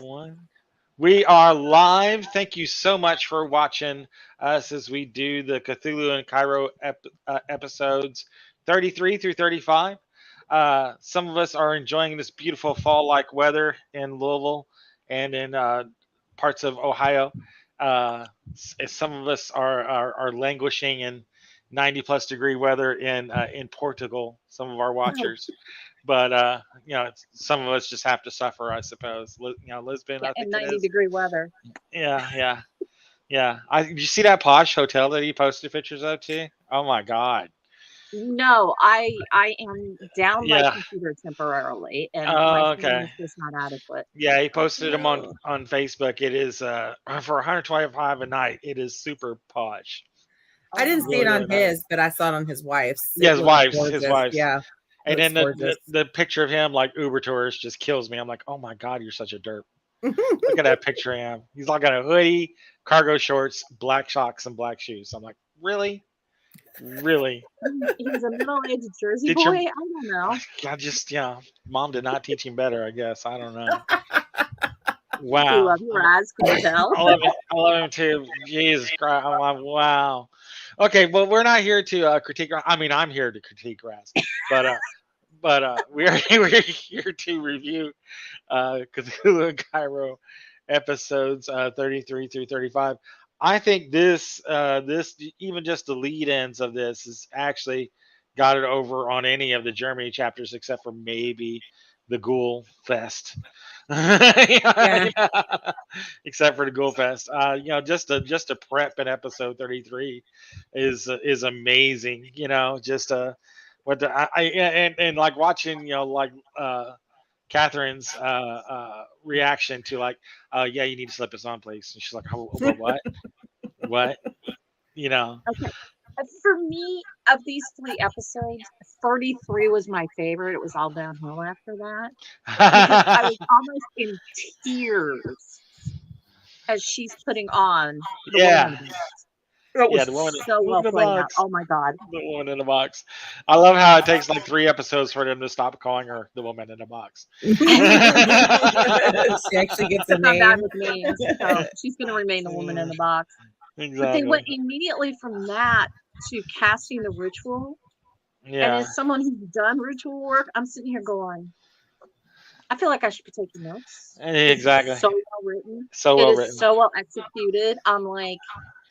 One. We are live. Thank you so much for watching us as we do the Cthulhu and Cairo episodes 33 through 35. Some of us are enjoying this beautiful fall like weather in Louisville and in parts of Ohio. Some of us are languishing in 90 plus degree weather in Portugal, some of our watchers. But some of us just have to suffer, I suppose. Lisbon, Yeah, I in think it 90 is. degree weather. Yeah, yeah, yeah. Did you see that posh hotel that he posted pictures of too? Oh my God. No, I am down my Yeah. computer temporarily, and my Oh, phone okay. is just not adequate. Yeah, he posted them on Oh, on Facebook. It is for 125 a night. It is super posh. I Oh didn't my see it Really, on really goodness. nice. his, but I saw it on his wife's. Yeah, It his looks wife's, his gorgeous. wife's. Yeah, And looks then gorgeous. the picture of him like Uber tourist just kills me. I'm like, oh my God, you're such a derp. Look at that picture of him. He's like got a hoodie, cargo shorts, black socks, and black shoes. I'm like, really? Really? He's a middle-aged Jersey Did boy. your I don't know. I just mom did not teach him better, I guess. I don't know. We Wow. love you, Raz. Can you tell? I love it. I love him too. Jesus Christ. I'm like, wow. Okay, well, we're not here to critique. I mean, I'm here to critique Raz, but we are we're here to review Cthulhu and Cairo episodes 33 through 35. I think this even just the lead ends of this is actually got it over on any of the Germany chapters except for maybe the Ghoul Fest. Yeah, Except for the Ghoul Fest. Just a prep in episode 33 is amazing. Just what the and like watching like Catherine's reaction to like, yeah, you need to slip this on, please. And she's like, oh, what? What? You know? Okay. For me, of these three episodes, 33 was my favorite. It was all downhill after that because I was almost in tears as she's putting on the woman in Yeah, the box. It yeah. was The woman, so woman well in the played out. box. Oh my God. The woman in the box. I love how it takes like 3 episodes for them to stop calling her the woman in the box. she actually gets a Except I'm bad name. with names, so she's going to remain the woman in the box. But they Exactly. went immediately from that to casting the ritual. And Yeah. as someone who's done ritual work, I'm sitting here going, I feel like I should be taking notes. This is Exactly. so well written. So It well is written. so well executed. I'm like,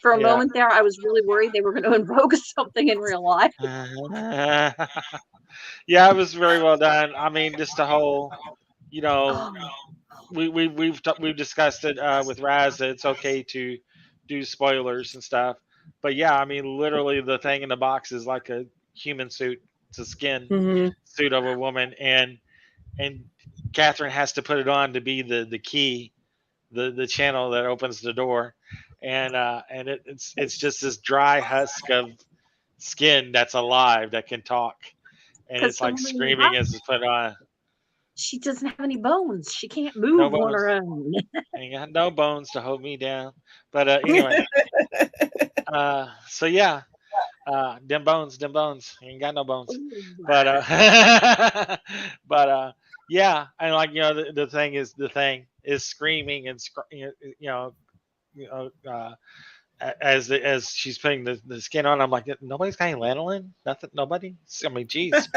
for a Yeah. moment there, I was really worried they were going to invoke something in real life. Yeah, it was very well done. I mean, just the whole, you know, Oh, we've discussed it with Raz that it's okay to do spoilers and stuff, but yeah, I mean, literally the thing in the box is like a human suit. It's a skin Hmm. suit of a woman, and Catherine has to put it on to be the key, the channel that opens the door, and it's just this dry husk of skin that's alive that can talk, and because it's the like woman in the screaming box, as it's put on. she doesn't have any bones. She can't No move on bones. her own. Ain't got no bones to hold me down. But anyway, so yeah, them bones, ain't got no bones. But but yeah, and like the thing is screaming and you know you know as she's putting the skin on. I'm like, nobody's got any lanolin, nothing, nobody. I mean, geez,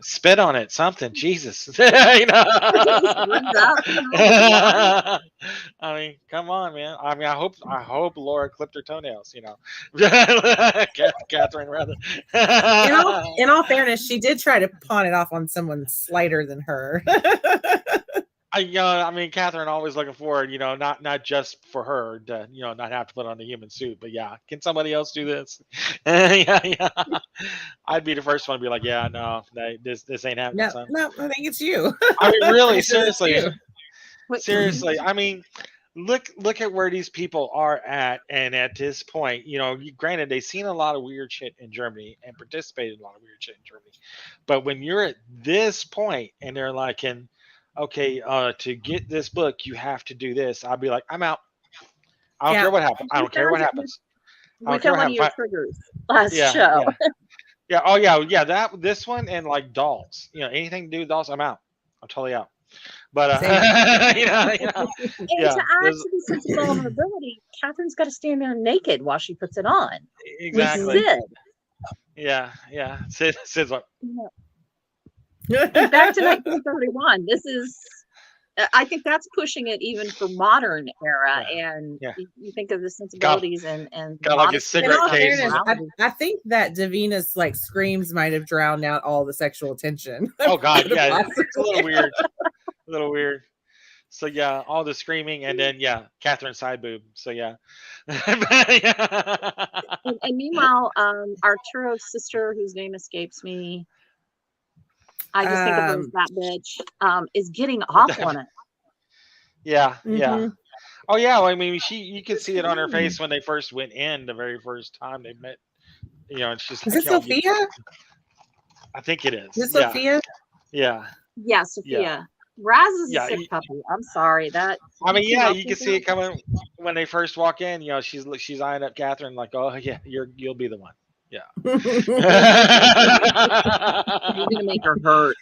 spit on it, something. Jesus, you know. It just runs out in the middle of the blood. I mean, come on, man. I mean, I hope Laura clipped her toenails. Catherine rather. In all fairness, she did try to pawn it off on someone slighter than her. I mean, Catherine always looking forward. Not just for her to not have to put on the human suit, but yeah, can somebody else do this? Yeah, yeah. I'd be the first one to be like, yeah, no, this ain't happening, No, son. no, I think it's you. I mean, really, Pretty sure it's seriously, you. Wait, seriously. I mean, look at where these people are at, and at this point, granted, they've seen a lot of weird shit in Germany and participated in a lot of weird shit in Germany, but when you're at this point and they're like, okay, to get this book, you have to do this. I'll be like, I'm out. I don't Yeah, care what happens. I we don't care what found it. happens. I We don't care found what one of happens. your triggers last Yeah, show. yeah. Yeah. Oh yeah, yeah. This one and like dolls. Anything to do with dolls, I'm out. I'm totally out. But Same. And yeah, to add to the sense of vulnerability, Catherine's got to stand there naked while she puts it on with exactly. Sid. Yeah, yeah. Sid's like, And back to 1931. This is, I think that's pushing it even for modern era. yeah, And yeah. you think of the Got sensibilities and got like his modesty In cigarette all of case. fairness, morality. I think that Davina's like screams might have drowned out all the sexual tension. Oh God, Could have yeah. possibly- It's a little weird. A little weird. So yeah, all the screaming, and then yeah, Catherine side boob. So yeah. And meanwhile, Arturo's sister, whose name escapes me, I just think of her as Um, that bitch, is getting off on it. Yeah, yeah. mhm. Oh yeah. Well, I mean, you could see it on her face when they first went in the very first time they met. And she's Is like, it Sophia? I think it is. Is it Yeah, Sophia? yeah, Yeah, yeah, Sophia. Raz is a yeah. sick puppy. I'm sorry. That I mean, you yeah, up you can with see it that? coming when they first walk in. She's eyeing up Catherine like, oh yeah, you'll be the one. Yeah. You're gonna make her hurt.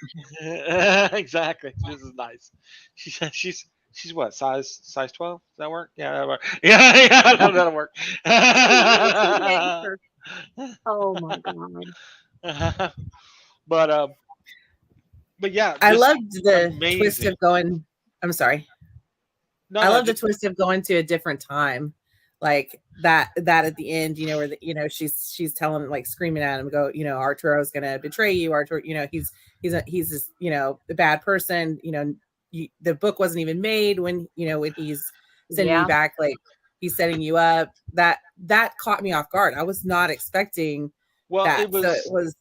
Exactly. This is nice. She said she's what size 12? Does that work? Yeah, that'll work. Yeah, yeah, that'll work. What's the answer? Oh my god. but but yeah, I just loved the twist amazing. of going. I'm sorry. No, I no, love the just twist of going to a different time, like that at the end, where she's telling, like, screaming at him, go, Arturo's gonna betray you, Arturo, he's this, a bad person, the book wasn't even made when he's sending you Yeah. back, like he's setting you up. That caught me off guard. I was not expecting well, it that, so it was was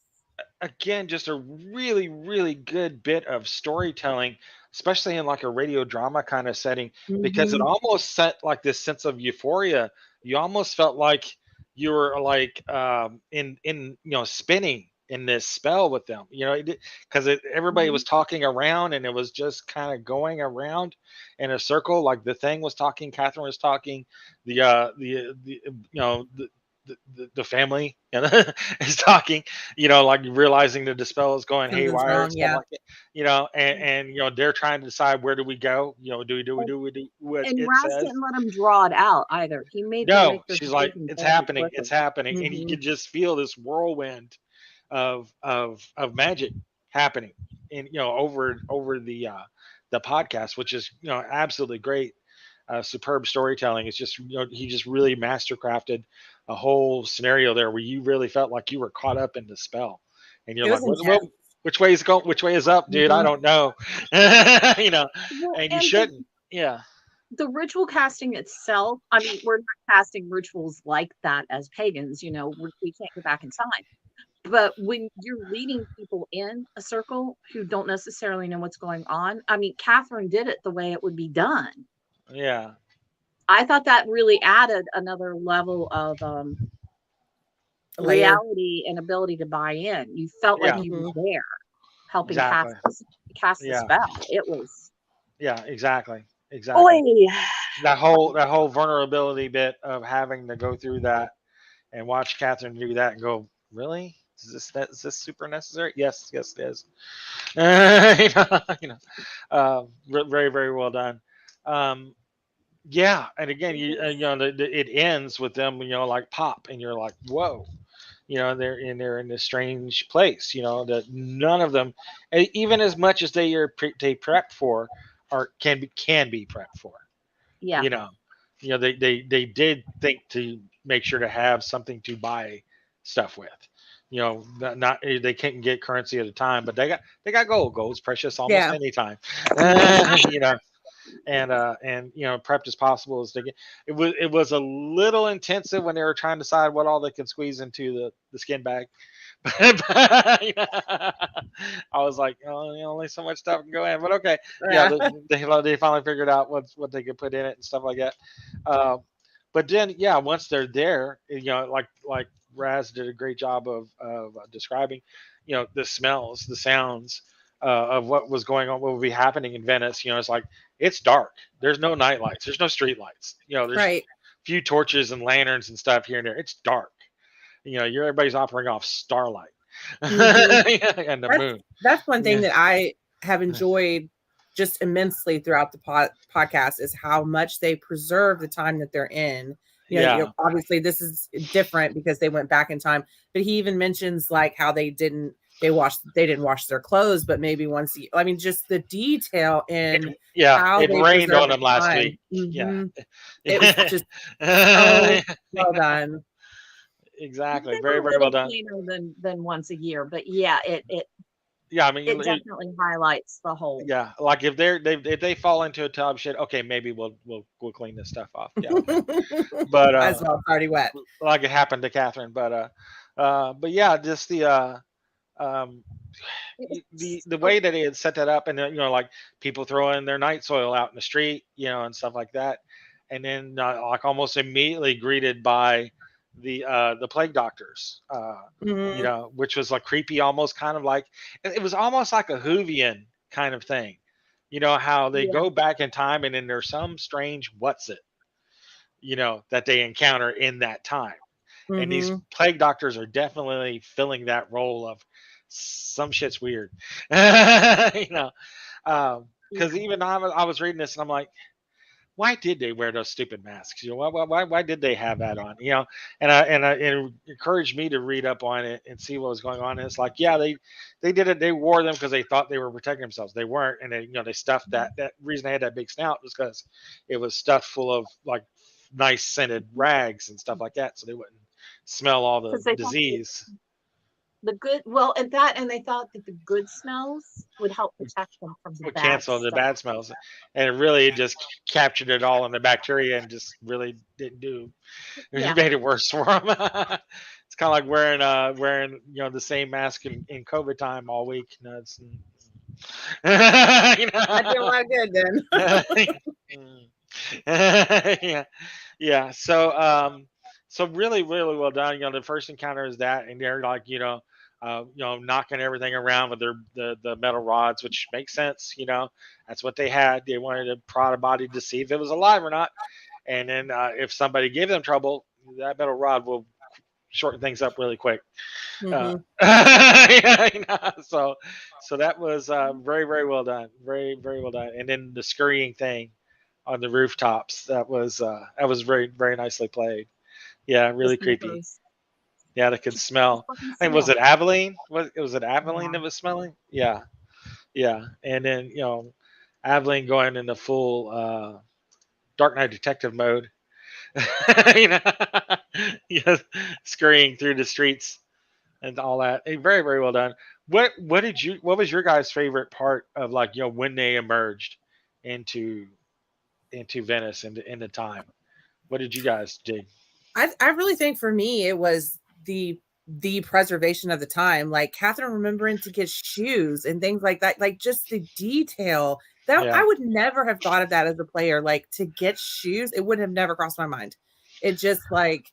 again just a really really good bit of storytelling, especially in like a radio drama kind of setting, because it mhm. almost set like this sense of euphoria. You almost felt like you were like in spinning in this spell with them, because everybody was talking around and it was just kind of going around in a circle. Like the thing was talking, Catherine was talking, the the family is talking, like realizing that the spell is going Something's haywire and wrong, stuff yeah. like that, and they're trying to decide where do we go, do we do what And it Raz says. didn't let him draw it out either. He made them No, make their she's like, decisions it's very happening, quickly. and you Mhm. could just feel this whirlwind of magic happening, and over the podcast, which is absolutely great, superb storytelling. It's just he just really mastercrafted a whole scenario there where you really felt like you were caught up in the spell, and you're It was like, intense. which way is going? Which way is up, dude? I Mhm. don't know. Well, And you and shouldn't. Yeah, the ritual casting itself, I mean, we're not casting rituals like that as pagans, we can't go back in time. But when you're leading people in a circle who don't necessarily know what's going on, I mean, Catherine did it the way it would be done. yeah, I thought that really added another level of Layer. reality and ability to buy in. You felt like yeah, you Mhm. were there helping exactly. cast the Yeah, spell. It was, yeah, exactly, boy, exactly. That whole vulnerability bit of having to go through that and watch Catherine do that and go, really? Is this super necessary? Yes, yes, it is. Very, very well done. Um, yeah, and again, it ends with them, like pop, and you're like, whoa, they're in this strange place, that none of them, even as much as they prep for, or can be prepped for, yeah. you know, they did think to make sure to have something to buy stuff with, not they couldn't get currency at a time, but they got gold. Gold's precious almost Yeah. any time. Mhm. And prepped as possible as they get. It was a little intensive when they were trying to decide what all they could squeeze into the skin bag. I was like, oh, only so much stuff can go in, but okay, yeah, Yeah. they finally figured out what they could put in it and stuff like that. Uh, but then, yeah, once they're there, like Raz did a great job of describing, the smells, the sounds, of what was going on, what would be happening in Venice. It's like it's dark. There's no night lights. There's no street lights. There's Right. few torches and lanterns and stuff here and there. It's dark. Everybody's operating off starlight Mhm. and the moon. That's one thing Yeah. that I have enjoyed just immensely throughout the podcast is how much they preserve the time that they're in. Yeah. Obviously this is different because they went back in time, but he even mentions like how they didn't wash their clothes, but maybe once I mean, just the detail in Yeah. how It they rained preserve on the them last time. week. Yeah. It was just so well done. Exactly. They were Very, a very well little done. cleaner than once a year, but yeah, Yeah. I mean, it definitely highlights the whole. yeah. Like if if they fall into a tub shit, okay, maybe we'll clean this stuff off. Yeah. Okay. But Might as well, it's already wet. like it happened to Catherine. But yeah, just um It was the so way that they had set that up, and like people throwing their night soil out in the street, and stuff like that, and then like almost immediately greeted by the plague doctors, Mhm. which was like creepy, almost kind of like it was almost like a Whovian kind of thing. How they yeah, go back in time, and then there's some strange what's it, that they encounter in that time, and these Mhm. plague doctors are definitely filling that role of some shit's weird. you know yeah. because even I was reading this and I'm like, why did they wear those stupid masks? Why did they have that on? And it encouraged me to read up on it and see what was going on. And it's like, yeah, they did it. They wore them because they thought they were protecting themselves. They weren't, and they stuffed that reason they had that big snout was because it was stuffed full of like nice scented rags and stuff like that, so they wouldn't smell all the Because they thought disease. the good, and they thought that the good smells would help protect them from the Would bad cancel the stuff. bad smells, and it really just captured it all in the bacteria and just really didn't do. It Yeah, made it worse for them. It's kind of like wearing the same mask in COVID time all week. It's I did a lot of good then. yeah, yeah. So really, really well done. The first encounter is that, and they're like, knocking everything around with the metal rods, which makes sense. That's what they had. They wanted to prod a body to see if it was alive or not, and then if somebody gave them trouble, that metal rod will shorten things up really quick. Uh, Mhm. so that was very, very well done. Very, very well done. And then the scurrying thing on the rooftops, that was very, very nicely played. Yeah, the really creepy. sniffers. Yeah, they could The smell. fucking I think, was smell. it Aveline? Was it Aveline Yeah. that was smelling? Yeah, yeah. And then Aveline going into full Dark Knight Detective mode. you know, yes, scurrying through the streets and all that. Very, very well done. What was your guys' favorite part of, like, when they emerged into Venice into time? What did you guys dig? I really think for me it was the preservation of the time, like Catherine remembering to get shoes and things like that, like just the detail that I Yeah. would never have thought of that as a player, like to get shoes, it would have never crossed my mind. It just like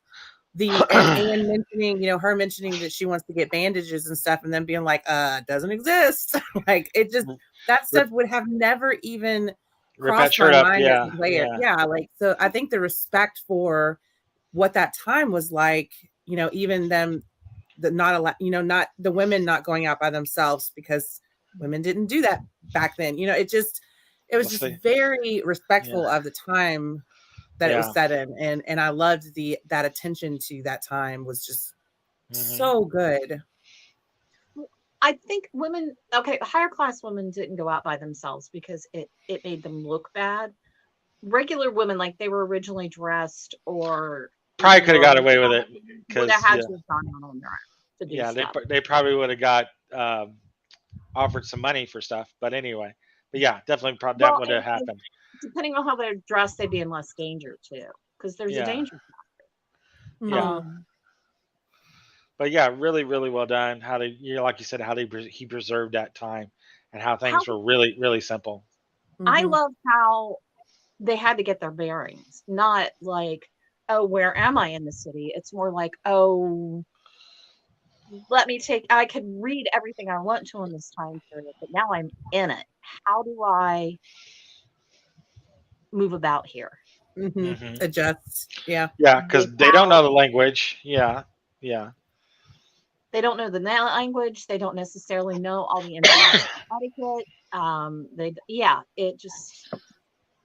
and mentioning, her mentioning that she wants to get bandages and stuff, and then being like, doesn't exist. Like it just that Rip, stuff would have never even rip that crossed my shirt up. mind as Yeah. a player. Yeah. Yeah, like so I think the respect for what that time was like, even them not not the women not going out by themselves because women didn't do that back then. It was Let's just see. very Yeah. respectful of the time that it was Yeah. set in, and I loved that attention to that time was just Hmm. so good. I think higher class women didn't go out by themselves because it made them look bad. Regular women, like they were originally dressed or Probably could have got were away with it would have because, had yeah, to have gone out on their own to do yeah, stuff. they probably would have got offered some money for stuff. But anyway, but yeah, definitely probably that Well, would have and happened. depending on how they're dressed, they'd be in less danger too, because there's a Yeah. danger. Yeah. Mhm. Um, But yeah, really, really well done. How they, like you said, how he preserved that time, and how how things were really, really simple. I Mhm. love how they had to get their bearings, not like, oh, where am I in the city? It's more like, oh, I could read everything I want to in this time period, but now I'm in it. How do I move about here? Mhm. Hmm. Adjust. Yeah. Yeah, because they don't know Without, the language. Yeah, yeah, they don't know the language. They don't necessarily know all the ins and outs of etiquette. It just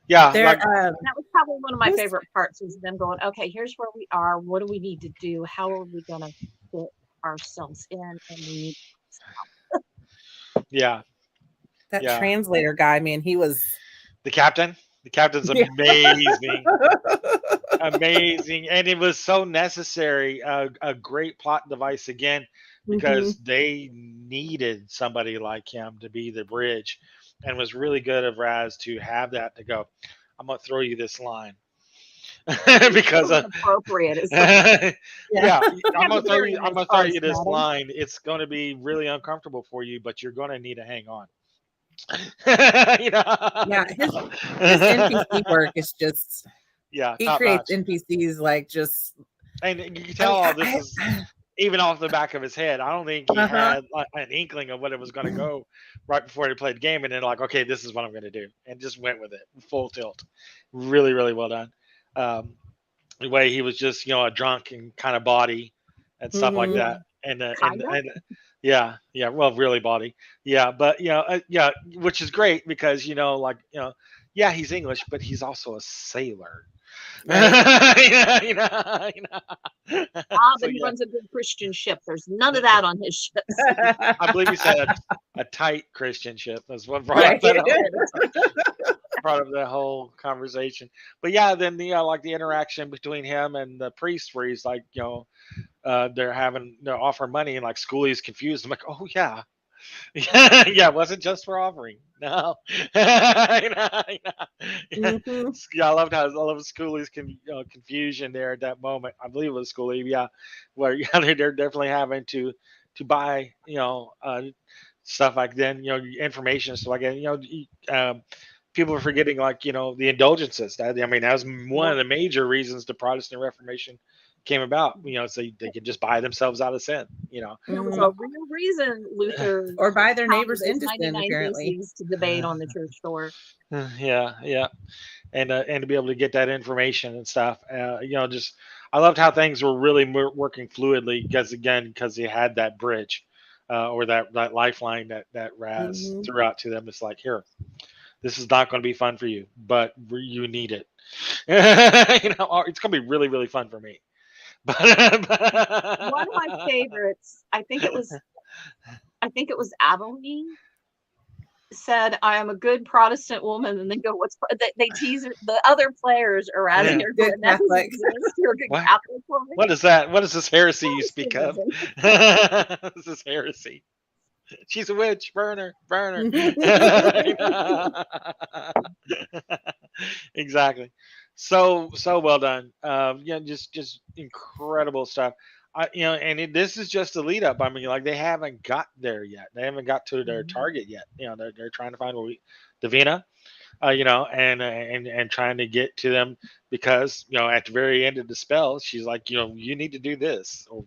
Yeah, There, like that was probably one of my who's favorite parts was them going, okay, here's where we are. What do we need to do? How are we going to fit ourselves in? And we need. yeah, that yeah. translator guy? Man, he was. The captain. The captain's Yeah. amazing. Amazing, and it was so necessary. A great plot device again, hmm because they needed somebody like him to be the bridge, and it was really good of Raz to have that to go. I'm gonna throw you this line It was because so inappropriate. It's like Yeah. yeah, we have the very I'm nice gonna throw parts, you this Maddie. line. It's gonna be really uncomfortable for you, but you're gonna need to hang on. you Yeah, his NPC know? work is just Yeah, he top creates notch. NPCs like just And you can I tell mean all this is even off the back of his head. I don't think he uh-huh. had like, an inkling of what it was going to go right before he played the game, and then like, okay, this is what I'm going to do, and just went with it full tilt. Really, really well done. Um, the way he was just a drunk and kind of body and stuff like hmm Yeah, that, and kind of. yeah, yeah, well, really body, yeah, but yeah, which is great because yeah, he's English, but he's also a sailor. Right. So But he yeah, runs a good Christian ship. There's none of that on his ships. I believe he said a tight Christian ship is what Right. brought up that whole conversation. But yeah, then like the interaction between him and the priest, where he's like, they're offering money, and like Schooley's confused. I'm like, oh yeah, yeah, it wasn't just for offering. No, yeah. hmm Yeah, I love Schooley's confusion there at that moment. I believe it was Schooley, yeah, where yeah, they're definitely having to buy stuff like then information stuff like that. People are forgetting like the indulgences. I mean, that was one Yeah. of the major reasons the Protestant Reformation came about. So they could just buy themselves out of sin. There was hmm a real reason Luther Or buy their counted neighbors those into sin, 99 apparently. theses to debate on the church door. Yeah, yeah, and to be able to get that information and stuff. Just I loved how things were really working fluidly because they had that bridge, or that lifeline that Raz hmm threw out to them. It's like, here, this is not going to be fun for you, but you need it. Or it's going to be really really fun for me. One of my favorites, I think it was Aveline said, "I am a good Protestant woman," and they go, "What's they tease her, the other players are adding Yeah. her Good going, that doesn't Catholic. exist. You're a good What? Catholic woman." What is that? What is this heresy you speak of? Protestantism. This is heresy. She's a witch. Burn her. Burn her. Exactly. So well done. Yeah, just incredible stuff. This is just a lead up. I mean, like they haven't got there yet. They haven't got to their target yet. They're trying to find Davina. And trying to get to them because at the very end of the spell, she's like, you need to do this, or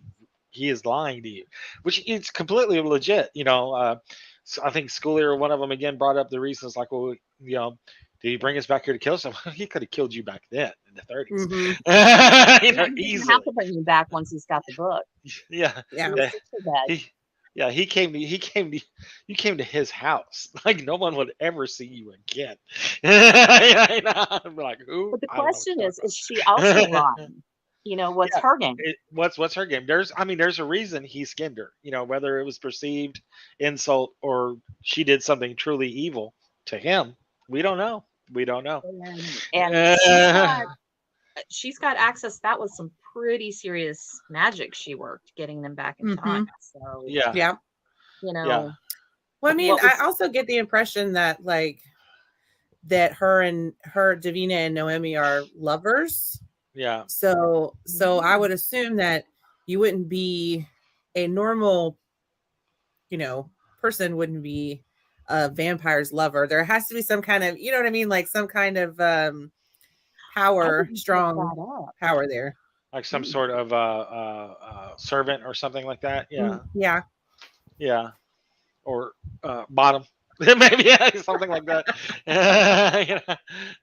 he is lying to you, which is completely legit. So I think Schoolie or one of them again brought up the reasons like, well, did he bring us back here to kill someone? He could have killed you back then in the 30s, hmm He doesn't have easily. to bring you back once he's got the book. Yeah, Yeah. Your yeah. sister dead. He, yeah, you came to his house. Like no one would ever see you again. I'm like, who? But the I don't know what question you're is she also talking about. lying? What's Yeah, her game? what's her game? There's a reason he skinned her. Whether it was perceived insult or she did something truly evil to him, we don't know. We don't know. And Uh, she's got access. That was some pretty serious magic she worked getting them back in time. hmm So, yeah, Yeah. yeah, Well, I mean, what I was also get the impression that that her Davina and Noemi are lovers. yeah, So I would assume that you wouldn't be a normal, person wouldn't be a vampire's lover. There has to be some kind of, you know what I mean, like some kind of I power, didn't pick strong that up. power there. like some sort of servant or something like that. Yeah, Yeah. yeah, or bottom. Maybe yeah, something like that.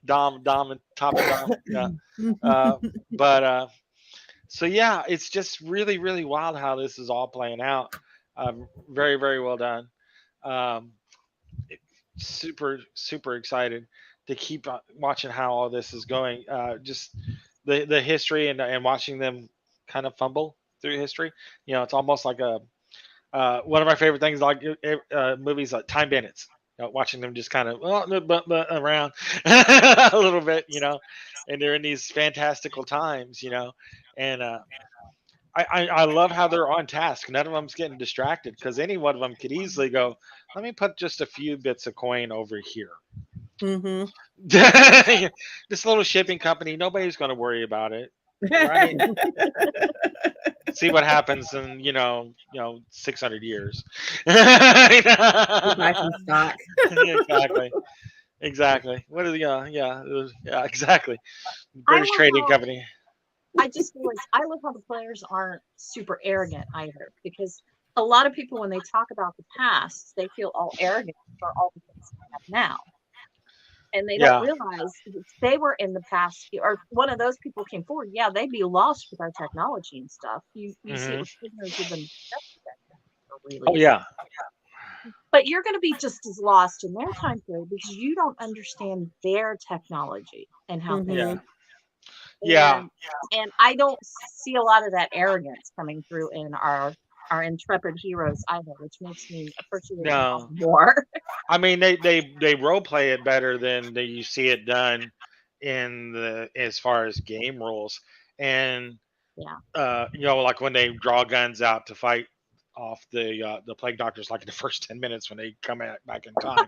Dom, and top and Dom. Yeah. But so yeah, it's just really, really wild how this is all playing out. Very, very well done. Um, super excited to keep watching how all this is going. Just the history and watching them kind of fumble through history. It's almost like a one of my favorite things, like movies like Time Bandits. Watching them just kind of around a little bit, and they're in these fantastical times, and I love how they're on task. None of them's getting distracted because any one of them could easily go, let me put just a few bits of coin over here. Mm-hmm. This little shipping company, nobody's going to worry about it, right? See what happens in 600 years. Buy some stock. Exactly. What are the yeah, exactly. I British love Trading how Company. I just realized I love how the players aren't super arrogant either, because a lot of people, when they talk about the past, they feel all arrogant for all the things they have now. And they don't Yeah. realize if they were in the past, or one of those people came forward, yeah, they'd be lost with our technology and stuff. You see it Hmm. with prisoners who've been Oh released. yeah. But you're going to be just as lost in their time period because you don't understand their technology and how things. Yeah. Mm-hmm. Yeah. And I don't see a lot of that arrogance coming through in our intrepid heroes either, which makes me appreciate them all No. more. I mean, they role play it better than you see it done in the as far as game rules. And Yeah. like when they draw guns out to fight off the plague doctors, like in the first 10 minutes when they come back in time,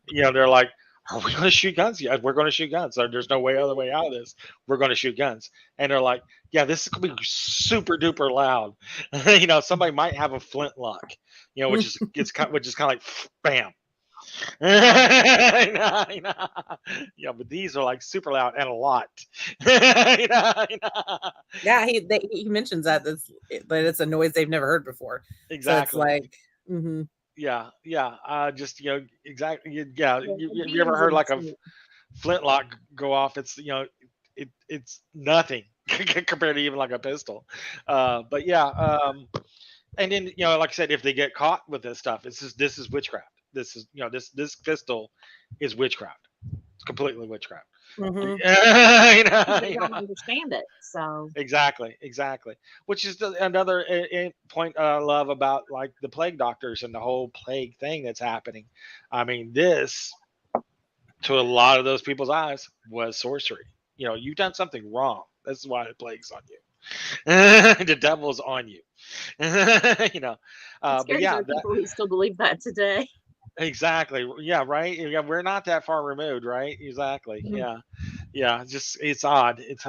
they're like, "Are we going to shoot guns? Yeah, we're going to shoot guns. There's no other way out of this. We're going to shoot guns." And they're like, "Yeah, this is going to be super duper loud." Somebody might have a flintlock, which is kind of like bam. Yeah, but these are like super loud and a lot. Yeah, he mentions that it's a noise they've never heard before. So it's Exactly. like, mm-hmm. Yeah. Just exactly. Yeah. The You ever beams heard in the like a suit. flintlock go off? It's nothing compared to even like a pistol. But yeah. And then like I said, if they get caught with this stuff, this is witchcraft. This is this pistol is witchcraft. It's completely witchcraft. Mm-hmm. They don't understand it. So Exactly. Which is another point I love about like the plague doctors and the whole plague thing that's happening. I mean, this to a lot of those people's eyes was sorcery. You've done something wrong. That's why the plague's on you. The devil's on you. it's But scary. There yeah, are people who still believe that today. exactly. Yeah, right. Yeah, we're not that far removed, right? Exactly. Mhm. Yeah. It's odd. It's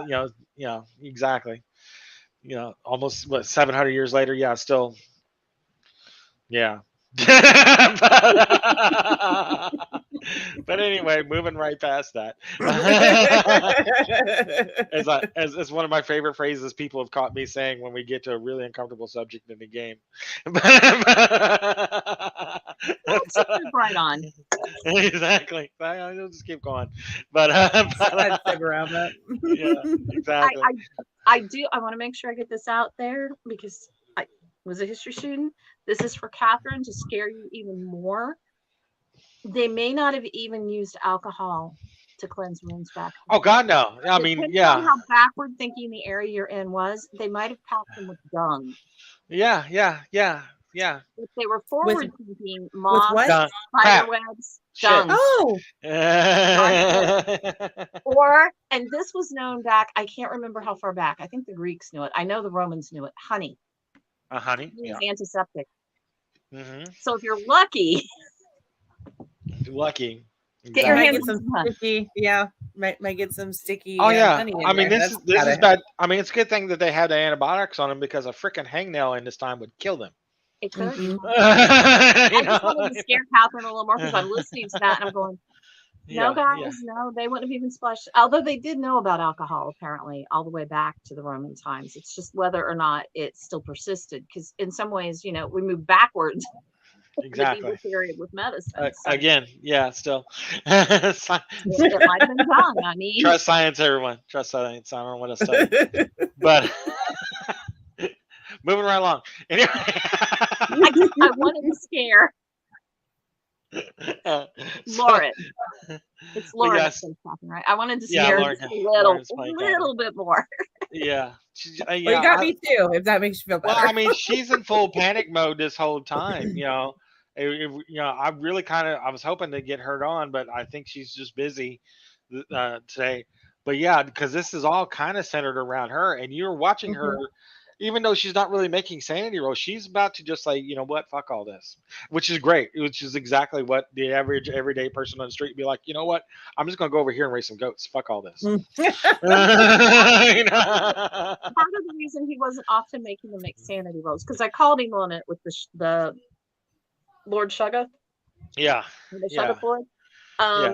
yeah, exactly. Almost what 700 years later. Yeah, still. Yeah. But anyway, moving right past that. As one of my favorite phrases people have caught me saying when we get to a really uncomfortable subject in the game. Let's move right on. Exactly. I'll just keep going. But, I'd stick around that. yeah, exactly. I do. I want to make sure I get this out there because I was a history student. This is for Catherine to scare you even more. They may not have even used alcohol to cleanse wounds back Oh then. God, no. I mean, Depending on yeah, how backward thinking the area you're in was, they might have packed them with dung. yeah. If they were with forward thinking, with moths, what? Done. spider Crap. webs, Shit. dung. Oh, Or, and this was known back, I can't remember how far back. I think the Greeks knew it. I know the Romans knew it. Honey. Honey. It Yeah. was antiseptic. Hmm. So if you're lucky, Lucky. get your might hands get on some some honey. sticky. Yeah, might get some sticky Oh yeah. honey in I mean, there. this That's is gotta bad. I mean, it's a good thing that they had the antibiotics on them because a freaking hangnail in this time would kill them. It could. Mhm. I just wanted to scare Catherine a little more because I'm listening to that and I'm going, no, Yeah. guys, no, they wouldn't have even splashed. Although they did know about alcohol, apparently, all the way back to the Roman times. It's just whether or not it still persisted. Because in some ways, we move backwards in the Exactly. medieval period with medicine. So Again, yeah. Still. it might have been done. I mean, Trust science, everyone. Trust science. I don't know what to study, but moving right along. Anyway. I wanted to scare. Uh, so, Lauren. It's but Lauren that yes, plays Catherine, right? I wanted to see yeah, her just a Lauren's playing Catherine. little bit more. Yeah, Well, you yeah. got me too, if that makes you feel Well, better. I mean, she's in full panic mode this whole time. I really kind of I was hoping to get her on, but I think she's just busy today. But yeah, because this is all kind of centered around her, and you're watching her, Mhm. even though she's not really making sanity rolls, she's about to just say, you know what, fuck all this, which is great, which is exactly what the average everyday person on the street would be like. You know what, I'm just gonna go over here and raise some goats. Fuck all this. Mm. You know? Part of the reason he wasn't often making the mixed sanity rolls, because I called him on it with the Lord Shugga, Yeah, the yeah, Shugga Floyd. yeah.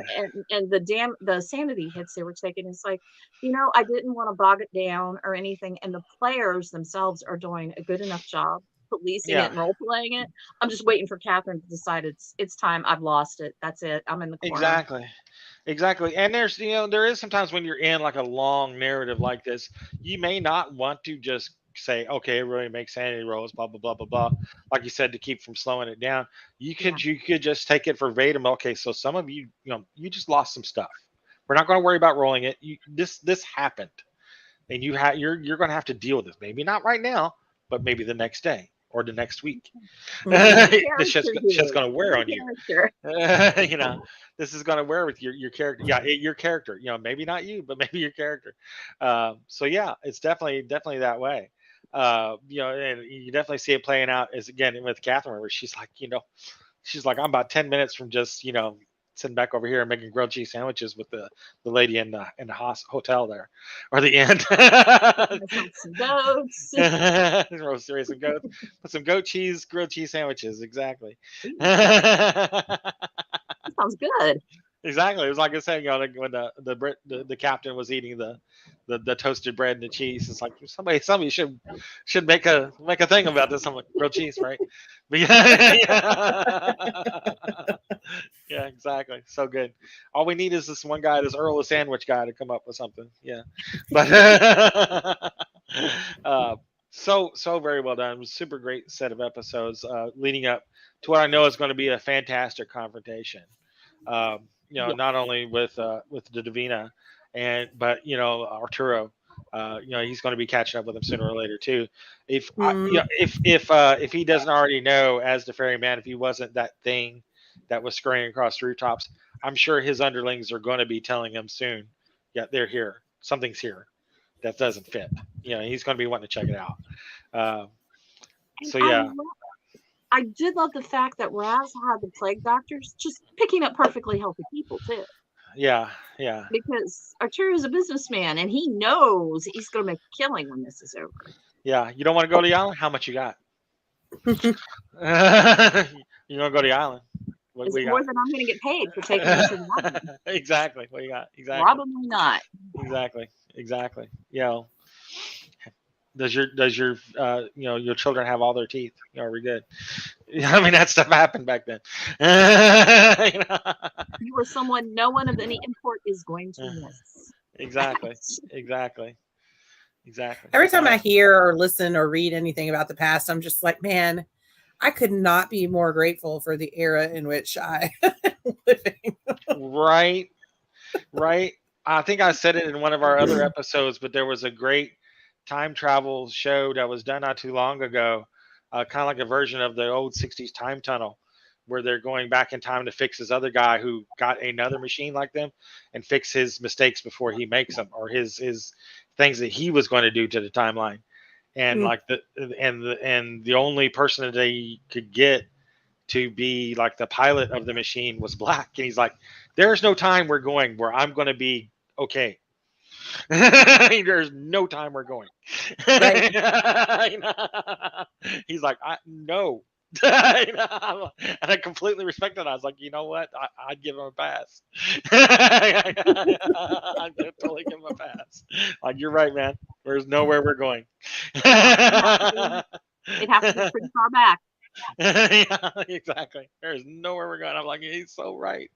And the sanity hits they were taking, it's like, I didn't want to bog it down or anything, and the players themselves are doing a good enough job policing it Yeah, and role playing it. I'm just waiting for Catherine to decide it's time. I've lost it. That's it. I'm in the corner. exactly. Exactly. And there is sometimes when you're in like a long narrative like this, you may not want to just say, okay, everybody makes sanity rolls, blah, blah, blah, blah, blah. Like you said, to keep from slowing it down. Yeah. You could just take it verbatim. Okay, so some of you, you just lost some stuff. We're not going to worry about rolling it. This happened. And you're going to have to deal with this. Maybe not right now, but maybe the next day or the next week. Mhm. This Character shit's here. going to wear on you. Character. You know, this is going to wear with your character. Yeah, your character. Maybe not you, but maybe your character. So yeah, it's definitely that way. And you definitely see it playing out as again with Catherine, where she's like, I'm about 10 minutes from just sitting back over here and making grilled cheese sandwiches with the lady in the hotel there, or the inn. Myself some goats. Roast some goats, put some goat cheese, grilled cheese sandwiches. Exactly. That sounds good. Exactly. It was like I said, like when the captain was eating the toasted bread and the cheese. It's like somebody should make a thing about this. I'm like, grilled cheese, right? But yeah, exactly. So good. All we need is this one guy, this Earl of Sandwich guy, to come up with something. Yeah, but uh, so very well done. It was a super great set of episodes leading up to what I know is going to be a fantastic confrontation. Yeah. Not only with the Divina, but Arturo. He's going to be catching up with him sooner or later too. Mm. If he doesn't already know as the ferryman, if he wasn't that thing that was scurrying across rooftops, I'm sure his underlings are going to be telling him soon. Yeah, they're here. Something's here that doesn't fit. He's going to be wanting to check it out. Uh, And so yeah, I did love the fact that Raz had the plague doctors just picking up perfectly healthy people too. yeah, yeah, Because Arturo is a businessman and he knows he's going to make a killing when this is over. yeah. You don't want to go to the island? How much you got? You want to go to the island? What It's we more got? than I'm going to get paid for taking you to the island. Exactly. What you got? Exactly. Probably not. Exactly. Does your your children have all their teeth? Are we good? I mean, that stuff happened back then. You know? You are someone no one of any import is going to miss. Exactly. Every time I hear or listen or read anything about the past, I'm just like, man, I could not be more grateful for the era in which I am living. Right. I think I said it in one of our other episodes, but there was a great time travel show that was done not too long ago, kind of like a version of the old '60s time tunnel, where they're going back in time to fix this other guy who got another machine like them and fix his mistakes before he makes them, or his things that he was going to do to the timeline. And Mm. like the only person that they could get to be like the pilot of the machine was black, and he's like, there's no time we're going where I'm going to be okay. There's no time we're going. Right. He's like, no. And I completely respected it. I was like, you know what? I'd give him a pass. I'd totally give him a pass. Like, you're right, man. There's nowhere we're going. It has to be pretty far back. Yeah, exactly. There's nowhere we're going. I'm like, he's so right.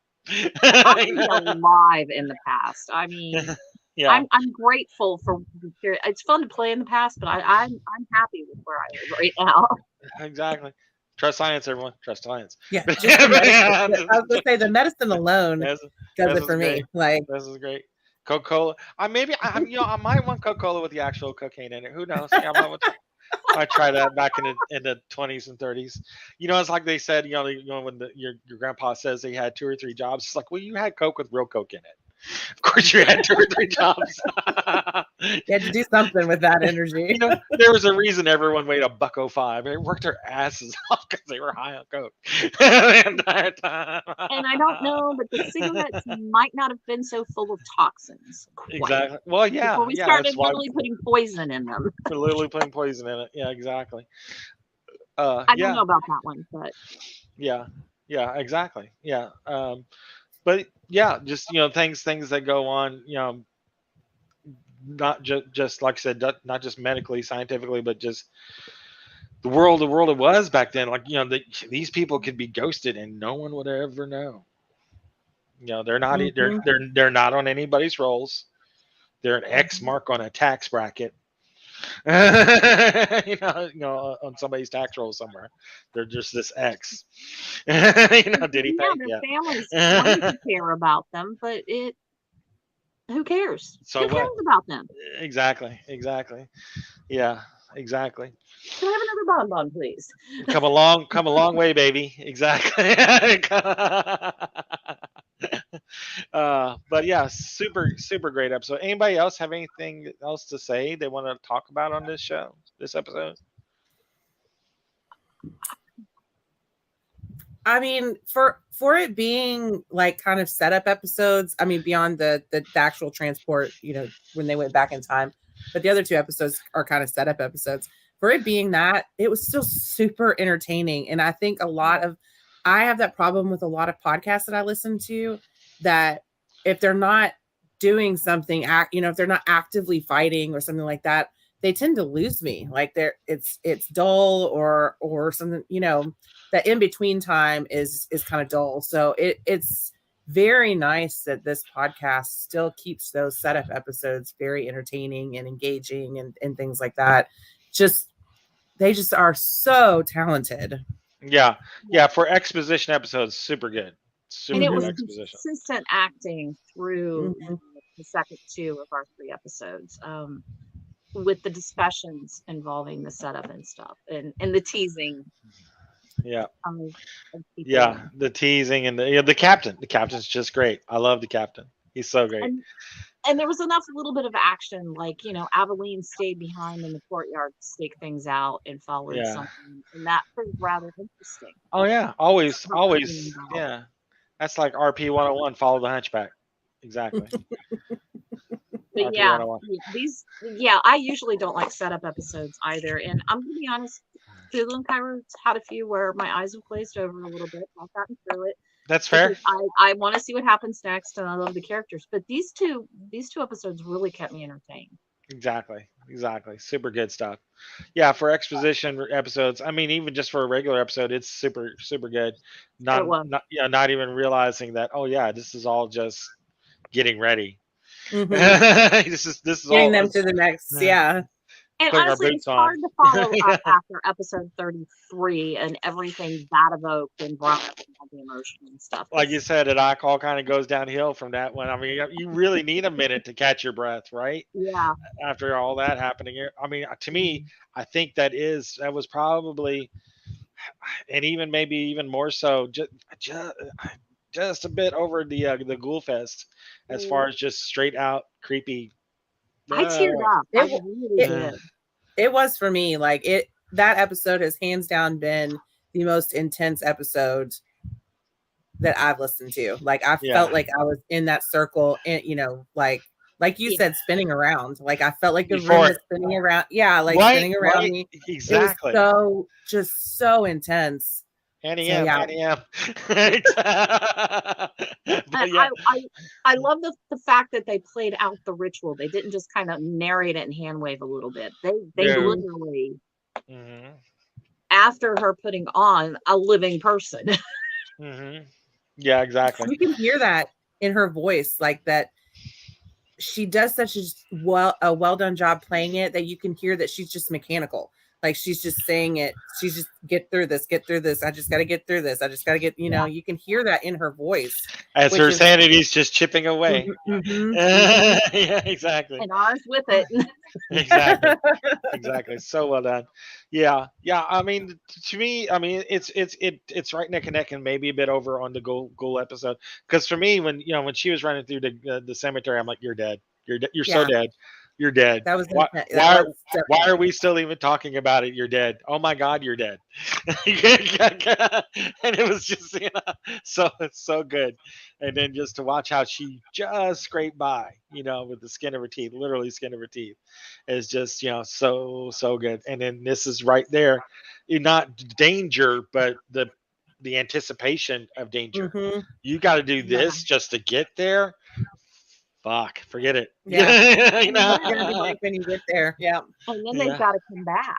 I'm alive in the past. I mean, Yeah, I'm grateful for the period. It's fun to play in the past, but I'm happy with where I live right now. exactly. Trust science, everyone. Trust science. Yeah, just the medicine. I was gonna say the medicine alone This, does this it is for great. me. Like, This is great. Coca-Cola. I might want Coca-Cola with the actual cocaine in it. Who knows? Yeah, I try that back in the 20s and 30s. It's like they said, when your grandpa says he had 2 or 3 jobs, it's like, well, you had Coke with real Coke in it. Of course, you had 2 or 3 jobs. you had to do something with that energy. There was a reason everyone weighed $1.05. They worked their asses off because they were high on Coke the entire time. And I don't know, but the cigarettes might not have been so full of toxins. Exactly. Well, yeah, Before we yeah. started That's why literally putting poison in them. we're literally putting poison in it. Yeah, exactly. I don't Yeah, know about that one, but yeah, yeah, exactly. Yeah. But yeah, just things that go on. Not just like I said, not just medically, scientifically, but just the world it was back then. Like these people could be ghosted and no one would ever know. They're not Mhm. they're not on anybody's rolls. They're an X mark on a tax bracket. On somebody's tax roll somewhere. They're just this X. Did he pay? their Yeah. families claim to care about them, but who cares? So Who cares what? about them? Exactly. Yeah, exactly. Can I have another bonbon, please? Come a long way, baby. Exactly. But yeah, super great episode. Anybody else have anything else to say they want to talk about on this episode? I mean, for it being like kind of setup episodes, I mean, beyond the actual transport, when they went back in time, but the other 2 episodes are kind of setup episodes. For it being that, it was still super entertaining. And I think I have that problem with a lot of podcasts that I listen to, that if they're not doing something, if they're not actively fighting or something like that, they tend to lose me. Like it's dull or something, that in between time is kind of dull. So it's very nice that this podcast still keeps those setup episodes very entertaining and engaging and things like that. They just are so talented. Yeah. For exposition episodes, super good. And Super it good was exposition. consistent acting through Mhm. the second 2 of our 3 episodes, with the discussions involving the setup and stuff, and the teasing. Yeah. Of people. Yeah. The teasing and the captain. The captain's just great. I love the captain. He's so great. And there was enough little bit of action, like Aveline stayed behind in the courtyard to stake things out and followed something, and that proved rather interesting. Oh yeah, always. Yeah, that's like RP 101. Follow the Hunchback. Exactly. But RP yeah, 101. I usually don't like setup episodes either, and I'm gonna be honest. Cthulhu and Cairo had a few where my eyes have glazed over a little bit. I've gotten through it. That's fair. I want to see what happens next, and I love the characters. But these two episodes really kept me entertained. Exactly. Super good stuff. Yeah, for exposition episodes. I mean, even just for a regular episode, it's super good. Not even realizing that. Oh yeah, this is all just getting ready. Mm-hmm. this is getting all them to the next. Yeah. And honestly, it's hard to follow up after episode 33 and everything that evoked and brought up all the emotion and stuff. Like you said, it all kind of goes downhill from that one. I mean, you really need a minute to catch your breath, right? Yeah. After all that happening, I mean, to me, I think that was probably, and even maybe even more so, just a bit over the Ghoul Fest, as far as just straight out creepy. I teared up. I really did. It was for me. Like that episode has hands down been the most intense episode that I've listened to. Like I felt like I was in that circle, and like you said, spinning around. Like I felt like the room was spinning around. Yeah, like spinning around me. Exactly. It was just so intense. Annie M. I love the fact that they played out the ritual. They didn't just kind of narrate it and hand wave a little bit. They literally, after her putting on a living person. Yeah, exactly. You can hear that in her voice, like that. She does such a well done job playing it that you can hear that she's just mechanical. Like she's just saying it. She's just get through this, get through this. I just got to get through this. I just got to get, Yeah. you can hear that in her voice, As which her is sanity's just chipping away. Yeah, exactly. And ours with it. Exactly. Exactly. So well done. Yeah. Yeah. I mean, to me, I mean, it's right neck and neck, and maybe a bit over on the ghoul episode. Because for me, when when she was running through the cemetery, I'm like, you're dead. You're so yeah, dead. You're dead. that was Why that why was why are definitely. we still even talking about it? You're dead. Oh my God, you're dead. And it was just so it's so good. And then just to watch how she just scraped by, with the skin of her teeth, literally skin of her teeth, is just so good. And then this is right there, not danger, but the anticipation of danger. Hmm. You got to do Yeah. this just to get there. Fuck, forget it. Yeah, And it's gonna be then, like when you get there. Yeah. they've Yeah, got to come back.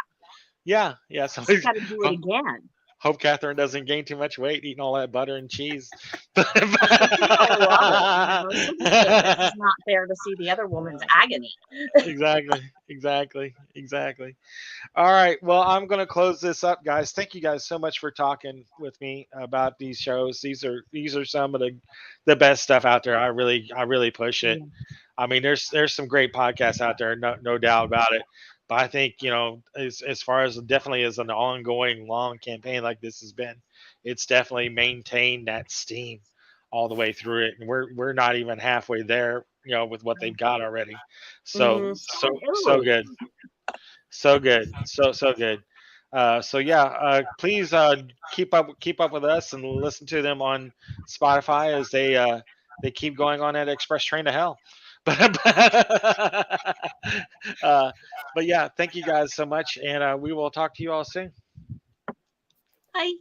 yeah. So She's got to do it ho- again. hope Catherine doesn't gain too much weight eating all that butter and cheese. But you gotta love it. She'll be pissed that she's not there to see the other woman's agony. Exactly. All right. Well, I'm going to close this up, guys. Thank you guys so much for talking with me about these shows. These are some of the best stuff out there. I really push it. Yeah. I mean, there's some great podcasts out there, no doubt about it. But I think as far as definitely as an ongoing long campaign like this has been, it's definitely maintained that steam all the way through it, and we're not even halfway there, with what they've got already. So Hmm. so Absolutely. good, so good, so good. So yeah, please keep up with us and listen to them on Spotify as they keep going on that express train to hell. But uh, but yeah, thank you guys so much, and we will talk to you all soon. Bye.